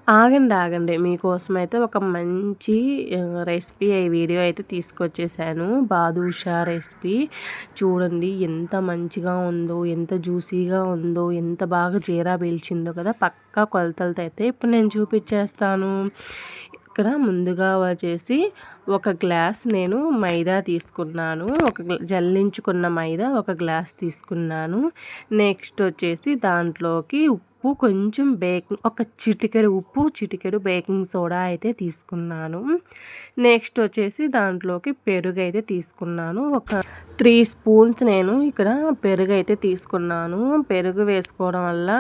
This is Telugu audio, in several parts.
ఆగండి. ఆగండి. మీకోసమైతే ఒక మంచి రెసిపీ వీడియో అయితే తీసుకొచ్చేసాను. బాదుషా రెసిపీ. చూడండి ఎంత మంచిగా ఉందో, ఎంత జ్యూసీగా ఉందో, ఎంత బాగా జీరా పీల్చిందో కదా! పక్కా కొలతలతో అయితే ఇప్పుడు నేను చూపించేస్తాను. ఇక్కడ ముందుగా వచ్చేసి ఒక గ్లాస్ నేను మైదా తీసుకున్నాను. జల్లించుకున్న మైదా ఒక గ్లాస్ తీసుకున్నాను. నెక్స్ట్ వచ్చేసి దాంట్లోకి ఉప్పు, కొంచెం ఒక చిటికెడు ఉప్పు, చిటికెడు బేకింగ్ సోడా అయితే తీసుకున్నాను. నెక్స్ట్ వచ్చేసి దాంట్లోకి పెరుగు అయితే తీసుకున్నాను. ఒక 3 స్పూన్స్ నేను ఇక్కడ పెరుగు అయితే తీసుకున్నాను. పెరుగు వేసుకోవడం వల్ల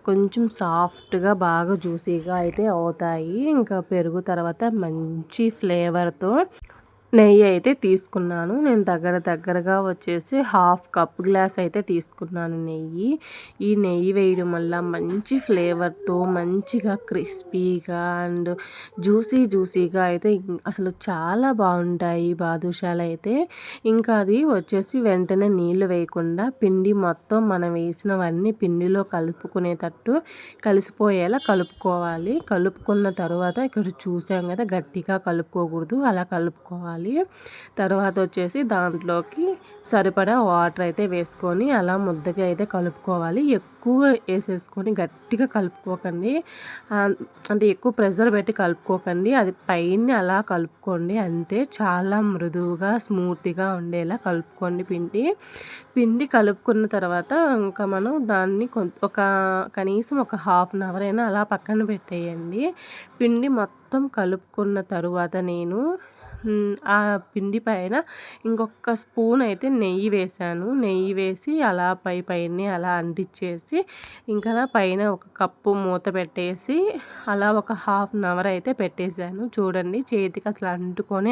కొంచెం సాఫ్ట్గా బాగా జ్యూసీగా అయితే అవుతాయి. ఇంకా పెరుగు తర్వాత మంచి ఫ్లేవర్తో నెయ్యి అయితే తీసుకున్నాను. నేను దగ్గరగా వచ్చేసి హాఫ్ కప్ గ్లాస్ అయితే తీసుకున్నాను నెయ్యి. ఈ నెయ్యి వేయడం వల్ల మంచి ఫ్లేవర్తో మంచిగా క్రిస్పీగా అండ్ జ్యూసీగా అయితే అసలు చాలా బాగుంటాయి బాదుషాలు అయితే. ఇంకా అది వచ్చేసి వెంటనే నీళ్ళు వేయకుండా పిండి మొత్తం మనం వేసినవన్నీ పిండిలో కలుపుకునేటట్టు కలిసిపోయేలా కలుపుకోవాలి. కలుపుకున్న తర్వాత ఇక్కడ చూసాం కదా, గట్టిగా కలుపుకోకూడదు, అలా కలుపుకోవాలి. తర్వాత వచ్చేసి దాంట్లోకి సరిపడా వాటర్ అయితే వేసుకొని అలా ముద్దగా అయితే కలుపుకోవాలి. ఎక్కువ వేసేసుకొని గట్టిగా కలుపుకోకండి, అంటే ఎక్కువ ప్రెషర్ పెట్టి కలుపుకోకండి. అది పైన అలా కలుపుకోండి అంతే. చాలా మృదువుగా స్మూత్గా ఉండేలా కలుపుకోండి పిండి కలుపుకున్న తర్వాత ఇంకా మనం దాన్ని కనీసం ఒక హాఫ్ అన్ అవర్ అయినా అలా పక్కన పెట్టేయండి. పిండి మొత్తం కలుపుకున్న తరువాత నేను ఆ పిండి పైన ఇంకొక స్పూన్ అయితే నెయ్యి వేసాను. నెయ్యి వేసి అలా పైన అలా అంటించేసి ఇంకా పైన ఒక కప్పు మూత పెట్టేసి అలా ఒక హాఫ్ అన్ అవర్ అయితే పెట్టేశాను. చూడండి చేతికి అసలు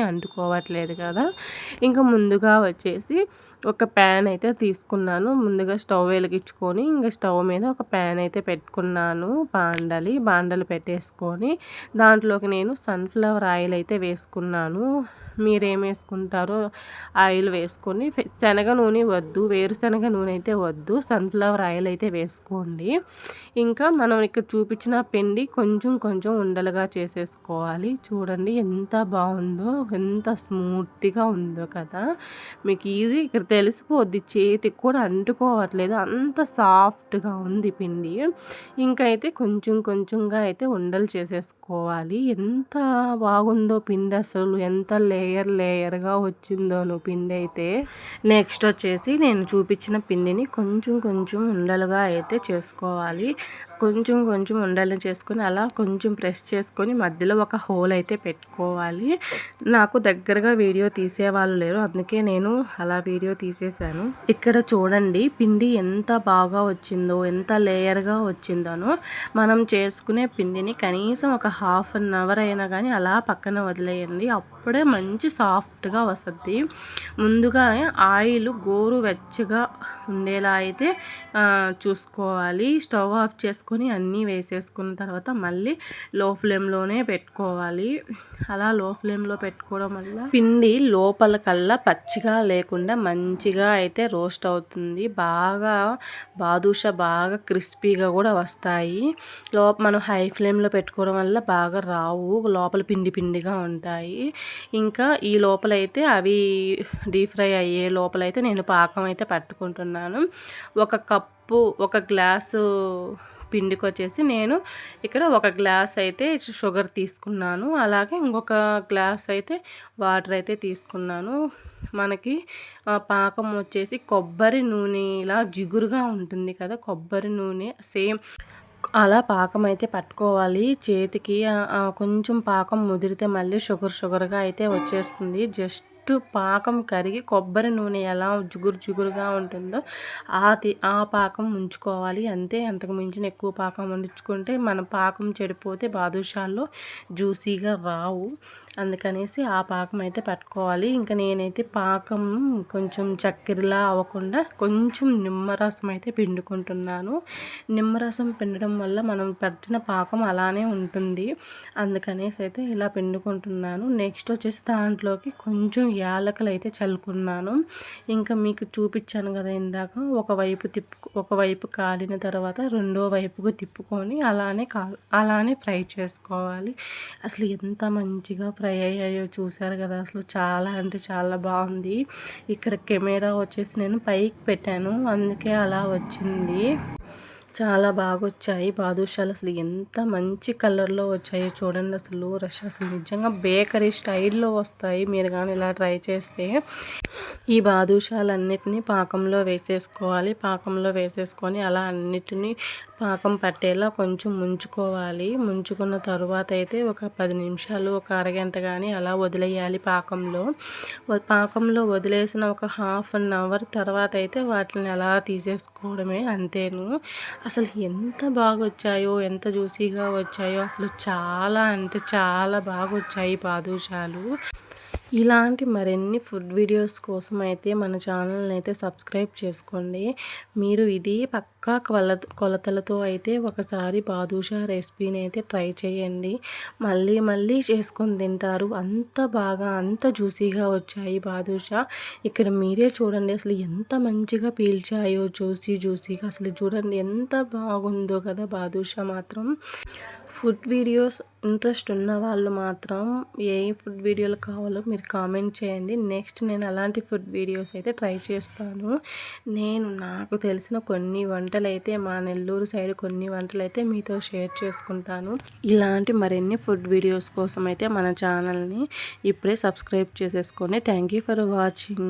అంటుకోవట్లేదు కదా. ఇంకా ముందుగా వచ్చేసి ఒక ప్యాన్ అయితే తీసుకున్నాను. ముందుగా స్టవ్ వెలిగించుకొని ఇంకా స్టవ్ మీద ఒక ప్యాన్ అయితే పెట్టుకున్నాను. బాండలు పెట్టేసుకొని దాంట్లోకి నేను సన్ఫ్లవర్ ఆయిల్ అయితే వేసుకున్నాను. మీరేం వేసుకుంటారో ఆయిల్ వేసుకొని, శనగ నూనె వద్దు, వేరుశనగ నూనె అయితే వద్దు, సన్ఫ్లవర్ ఆయిల్ అయితే వేసుకోండి. ఇంకా మనం ఇక్కడ చూపించిన పిండి కొంచెం ఉండలుగా చేసేసుకోవాలి. చూడండి ఎంత బాగుందో, ఎంత స్మూత్గా ఉందో కదా. మీకు ఈజీ ఇక్కడ తెలిసిపోద్ది, చేతికి కూడా అంటుకోవట్లేదు, అంత సాఫ్ట్గా ఉంది పిండి. ఇంకా అయితే కొంచెంగా అయితే ఉండలు చేసేసుకోవాలి. ఎంత బాగుందో పిండి, అసలు ఎంత లేయర్గా వచ్చిందోను పిండి అయితే. నెక్స్ట్ వచ్చేసి నేను చూపించిన పిండిని కొంచెం ఉండలుగా అయితే చేసుకోవాలి. కొంచెం ఉండలు చేసుకొని అలా కొంచెం ప్రెస్ చేసుకొని మధ్యలో ఒక హోల్ అయితే పెట్టుకోవాలి. నాకు దగ్గరగా వీడియో తీసేవాళ్ళు లేరు, అందుకే నేను అలా వీడియో తీసేసాను. ఇక్కడ చూడండి పిండి ఎంత బాగా వచ్చిందో, ఎంత లేయర్గా వచ్చిందోనో. మనం చేసుకునే పిండిని కనీసం ఒక హాఫ్ అన్ అవర్ అయినా కానీ అలా పక్కన వదిలేయండి, అప్పుడే మంచి సాఫ్ట్గా వస్తుంది. ముందుగా ఆయిల్ గోరువెచ్చగా ఉండేలా అయితే చూసుకోవాలి. స్టవ్ ఆఫ్ చేసుకొని అన్నీ వేసేసుకున్న తర్వాత మళ్ళీ లో ఫ్లేమ్లోనే పెట్టుకోవాలి. అలా లో ఫ్లేమ్లో పెట్టుకోవడం వల్ల పిండి లోపల కల్లా పచ్చిగా లేకుండా మంచిగా అయితే రోస్ట్ అవుతుంది. బాదుషా బాగా క్రిస్పీగా కూడా వస్తాయి. మనం హై ఫ్లేమ్లో పెట్టుకోవడం వల్ల బాగా రావు, లోపల పిండిగా ఉంటాయి. ఇంకా ఈ లోపలైతే అవి డీప్ ఫ్రై అయ్యే లోపలైతే నేను పాకం అయితే పట్టుకుంటున్నాను. ఒక గ్లాసు పిండికి వచ్చేసి నేను ఇక్కడ ఒక గ్లాస్ అయితే షుగర్ తీసుకున్నాను. అలాగే ఇంకొక గ్లాస్ అయితే వాటర్ అయితే తీసుకున్నాను. మనకి పాకం వచ్చేసి కొబ్బరి నూనెలా జిగురుగా ఉంటుంది కదా, కొబ్బరి నూనె సేమ్ అలా పాకం అయితే పట్టుకోవాలి. చేతికి కొంచెం పాకం ముదిరితే మళ్ళీ షుగర్గా అయితే వచ్చేస్తుంది. జస్ట్ పాకం కరిగి కొబ్బరి నూనె ఎలా జిగురుగా ఉంటుందో ఆ పాకం ఉంచుకోవాలి అంతే. అంతకు మించిన ఎక్కువ పాకం ఉంచుకుంటే మన పాకం చెడిపోతే బాదుషాల్లో జ్యూసీగా రావు. అందుకనేసి ఆ పాకం అయితే పట్టుకోవాలి. ఇంకా నేనైతే పాకం కొంచెం చక్కెరలా అవ్వకుండా కొంచెం నిమ్మరసం అయితే పిండుకుంటున్నాను. నిమ్మరసం పిండడం వల్ల మనం పట్టిన పాకం అలానే ఉంటుంది, అందుకనేసి అయితే ఇలా పిండుకుంటున్నాను. నెక్స్ట్ వచ్చేసి దాంట్లోకి కొంచెం యాలకులు అయితే చల్లుకున్నాను. ఇంకా మీకు చూపించాను కదా ఇందాక, ఒకవైపు కాలిన తర్వాత రెండో వైపుకు తిప్పుకొని అలానే ఫ్రై చేసుకోవాలి. అసలు ఎంత మంచిగా ఫ్రై అయ్యాయో చూసారు కదా, అసలు చాలా అంటే చాలా బాగుంది. ఇక్కడ కెమెరా వచ్చేసి నేను పైకి పెట్టాను, అందుకే అలా వచ్చింది. చాలా బాగా వచ్చాయి బాదుషాలు. అసలు ఎంత మంచి కలర్లో వచ్చాయో చూడండి. అసలు నిజంగా బేకరీ స్టైల్లో వస్తాయి మీరు కానీ ఇలా ట్రై చేస్తే. ఈ బాదుషాలన్నిటినీ పాకంలో వేసేసుకోవాలి. పాకంలో వేసేసుకొని అలా అన్నిటినీ పాకం పట్టేలా కొంచెం ముంచుకోవాలి. ముంచుకున్న తరువాత అయితే ఒక 10 నిమిషాలు, ఒక అరగంట కానీ అలా వదిలేయాలి పాకంలో వదిలేసిన ఒక హాఫ్ అన్ అవర్ తర్వాత అయితే వాటిని అలా తీసేసుకోవడమే, అంతేను. అసలు ఎంత బాగా వచ్చాయో, ఎంత జ్యూసీగా వచ్చాయో, అసలు చాలా అంటే చాలా బాగా వచ్చాయి బాదుషాలు. ఇలాంటి మరిన్ని ఫుడ్ వీడియోస్ కోసం అయితే మన ఛానల్ని అయితే సబ్స్క్రైబ్ చేసుకోండి. మీరు ఇది పక్కా కొలతలతో అయితే ఒకసారి బాదుషా రెసిపీని అయితే ట్రై చేయండి. మళ్ళీ మళ్ళీ చేసుకొని తింటారు. అంత బాగా అంత జ్యూసీగా వచ్చాయి బాదుషా. ఇక్కడ మీరే చూడండి అసలు ఎంత మంచిగా పీల్చాయో జ్యూసీగా. అసలు చూడండి ఎంత బాగుందో కదా బాదుషా మాత్రం. ఫుడ్ వీడియోస్ ఇంట్రెస్ట్ ఉన్న వాళ్ళు మాత్రం ఏ ఫుడ్ వీడియోలు కావాలో మీరు కామెంట్ చేయండి. నెక్స్ట్ నేను అలాంటి ఫుడ్ వీడియోస్ అయితే ట్రై చేస్తాను. నాకు తెలిసిన కొన్ని వంటలు అయితే మా నెల్లూరు సైడ్ కొన్ని వంటలు అయితే మీతో షేర్ చేసుకుంటాను. ఇలాంటి మరిన్ని ఫుడ్ వీడియోస్ కోసం అయితే మన ఛానల్ని ఇప్పుడే సబ్స్క్రైబ్ చేసేసుకొని థ్యాంక్ యూ ఫర్ వాచింగ్.